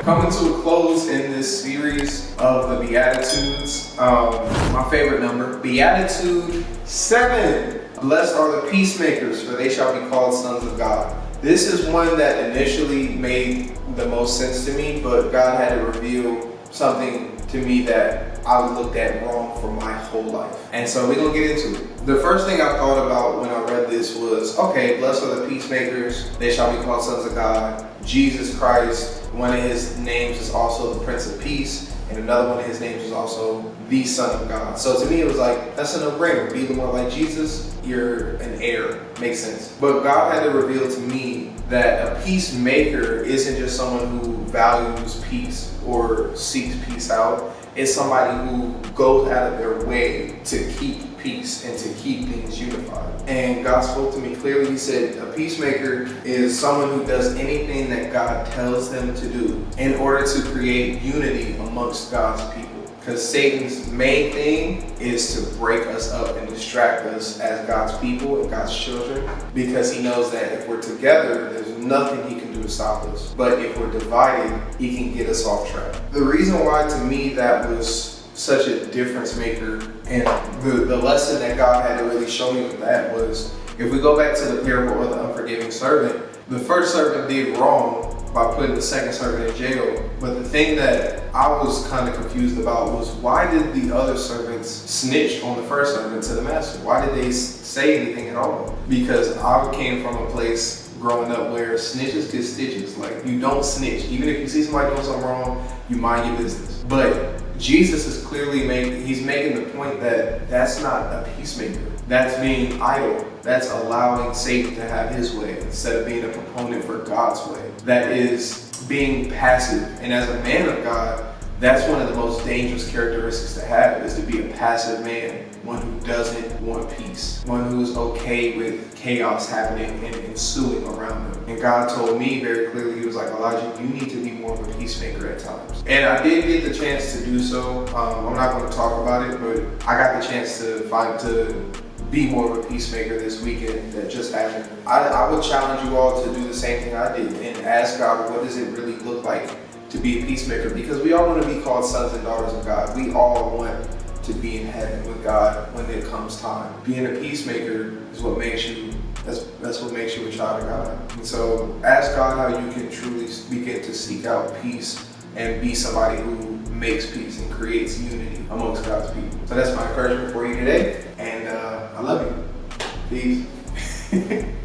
Coming to a close in this series of the Beatitudes. My favorite number, Beatitude 7. Blessed are the peacemakers, for they shall be called sons of God. This is one that initially made the most sense to me, but God had to reveal something to me that I looked at wrong for my whole life. And so we're gonna get into it. The first thing I thought about when I read this was, okay, blessed are the peacemakers, they shall be called sons of God. Jesus Christ, one of his names is also the Prince of Peace, and another one of his names is also the Son of God. So to me it was like, that's a no-brainer. Be the more like Jesus, you're an heir. Makes sense. But God had to reveal to me that a peacemaker isn't just someone who values peace or seeks peace out. It's somebody who goes out of their way to keep peace and to keep things unified. And God spoke to me clearly. He said a peacemaker is someone who does anything that God tells them to do in order to create unity amongst God's people. Because Satan's main thing is to break us up and distract us as God's people and God's children, because he knows that if we're together, there's nothing he can do to stop us. But if we're divided, he can get us off track. The reason why to me that was such a difference maker, and the lesson that God had to really show me with that was, if we go back to the parable of the unforgiving servant, the first servant did wrong by putting the second servant in jail. But the thing that I was kind of confused about was, why did the other servants snitch on the first servant to the master? Why did they say anything at all? Because I came from a place growing up where snitches get stitches. Like, you don't snitch. Even if you see somebody doing something wrong, you mind your business. But Jesus is clearly making the point that that's not a peacemaker. That's being idle. That's allowing Satan to have his way instead of being a proponent for God's way. That is being passive. And as a man of God, that's one of the most dangerous characteristics to have, is to be a passive man, one who doesn't want peace, one who is okay with chaos happening and ensuing around them. And God told me very clearly, he was like, Elijah, you need to be more of a peacemaker at times. And I did get the chance to do so. I'm not going to talk about it, but I got the chance to be more of a peacemaker this weekend that just happened. I would challenge you all to do the same thing I did and ask God, what does it really look like to be a peacemaker? Because we all want to be called sons and daughters of God. We all want to be in heaven with God when it comes time. Being a peacemaker is what makes you, that's what makes you a child of God. And so ask God how you can truly begin to seek out peace and be somebody who makes peace and creates unity amongst God's people. So that's my encouragement for you today. And I love you. Peace.